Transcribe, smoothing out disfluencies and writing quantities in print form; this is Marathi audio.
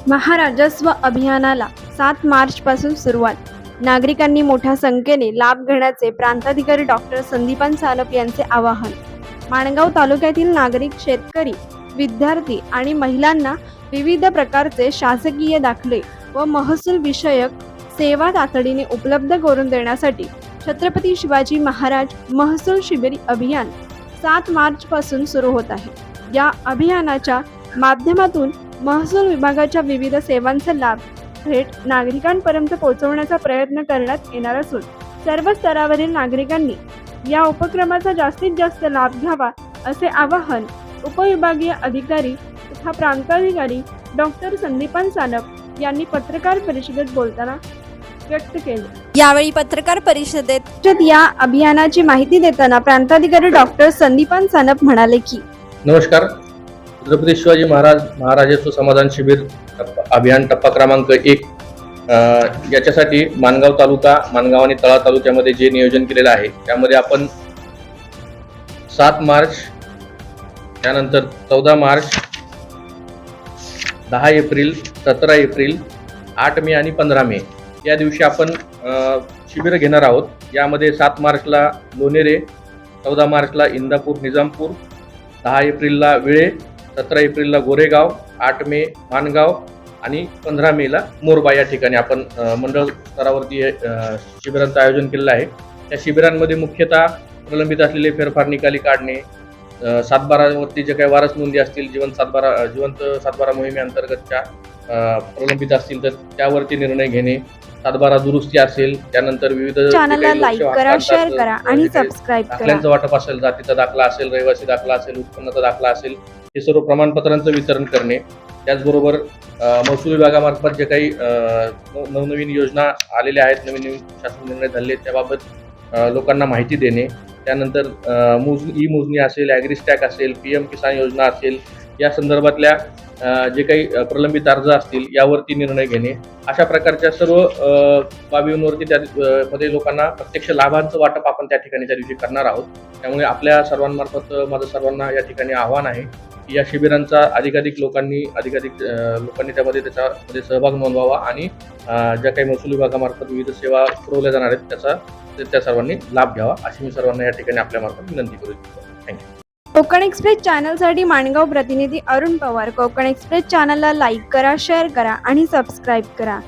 महाराजस्व अभियानाला 7 मार्चपासून सुरुवात. नागरिकांनी मोठ्या संख्येने लाभ घेण्याचे प्रांताधिकारी डॉक्टर संदीपान सानप यांचे आवाहन. माणगाव तालुक्यातील नागरिक, शेतकरी, विद्यार्थी आणि महिलांना विविध प्रकारचे शासकीय दाखले व महसूल विषयक सेवा तातडीने उपलब्ध करून देण्यासाठी छत्रपती शिवाजी महाराज महसूल शिबिर अभियान 7 मार्चपासून सुरू होत आहे. या अभियानाच्या माध्यमातून महसूल विभागाच्या विविध सेवांचा लाभ थेट नागरिकांपर्यंत पोहोचवण्याचा प्रयत्न करण्यात येणार असून सर्व स्तरावरील नागरिकांनी या उपक्रमाचा जास्तीत जास्त लाभ घ्यावा असे आवाहन उपविभागीय अधिकारी तथा प्रांताधिकारी डॉक्टर संदीपान सानप यांनी पत्रकार परिषदेत बोलताना व्यक्त केले. यावेळी पत्रकार परिषदेत या अभियानाची माहिती देताना प्रांताधिकारी डॉक्टर संदीपान सानप म्हणाले की नमस्कार. छत्रपती शिवाजी महाराजस्व समाधान शिबिर अभियान टप्पा क्रमांक 1 याच्यासाठी माणगाव तालुका, माणगाव आणि तळा तालुक्यामध्ये जे नियोजन केलेलं आहे त्यामध्ये आपण 7 मार्च, त्यानंतर 14 मार्च, 10 एप्रिल, 17 एप्रिल, 8 मे आणि 15 मे या दिवशी आपण शिबिर घेणार आहोत. यामध्ये 7 मार्चला लोणेरे, 14 मार्चला इंदापूर निजामपूर, 10 एप्रिलला विळे, 17 एप्रिलला गोरेगाव, 8 मे माणगाव आणि 15 मेला मोरबा या ठिकाणी आपण मंडळ स्तरावरती शिबिरांचं आयोजन केलेलं आहे. या शिबिरांमध्ये मुख्यतः प्रलंबित असलेले फेरफार निकाली काढणे, 7/12वरती जे काही वारस नोंदी असतील, जिवंत 7/12 मोहिमेअंतर्गतच्या प्रलंबित असतील तर त्यावरती निर्णय घेणे, 7/12 दुरुस्ती असेल, त्यानंतर विविध चॅनलला लाईक करा, शेअर करा आणि सबस्क्राइब करा. दाखल्यांचं वाटप असेल, जातीचा दाखला असेल, रहिवासी दाखला असेल, उत्पन्नाचा दाखला असेल, हे सर्व प्रमाणपत्रांचं वितरण करणे. त्याचबरोबर महसूल विभागामार्फत जे काही नवनवीन योजना आलेल्या आहेत, नवीन शासन निर्णय झाले त्याबाबत लोकांना माहिती देणे. त्यानंतर ई मोजणी असेल, ॲग्रिस्टॅक असेल, PM किसान योजना असेल, या संदर्भातल्या जे काही प्रलंबित अर्ज असतील यावरती निर्णय घेणे. अशा प्रकारच्या सर्व बाबींवरती त्यामध्ये लोकांना प्रत्यक्ष लाभांचं वाटप आपण त्या ठिकाणी त्या दिवशी करणार आहोत. त्यामुळे आपल्या सर्वांमार्फत माझं सर्वांना या ठिकाणी आव्हान आहे की या शिबिरांचा अधिकाधिक लोकांनी त्यामध्ये त्याच्यामध्ये सहभाग नोंदवावा आणि ज्या काही महसूल विभागामार्फत विविध सेवा पुरवल्या जाणार आहेत त्या सर्वांनी लाभ घ्यावा अशी मी सर्वांना या ठिकाणी आपल्यामार्फत विनंती करू इच्छितो. थँक्यू. कोकण एक्सप्रेस चॅनलसाठी माणगाव प्रतिनिधी अरुण पवार. कोकण एक्सप्रेस चॅनलला लाईक करा, शेअर करा आणि सबस्क्राइब करा.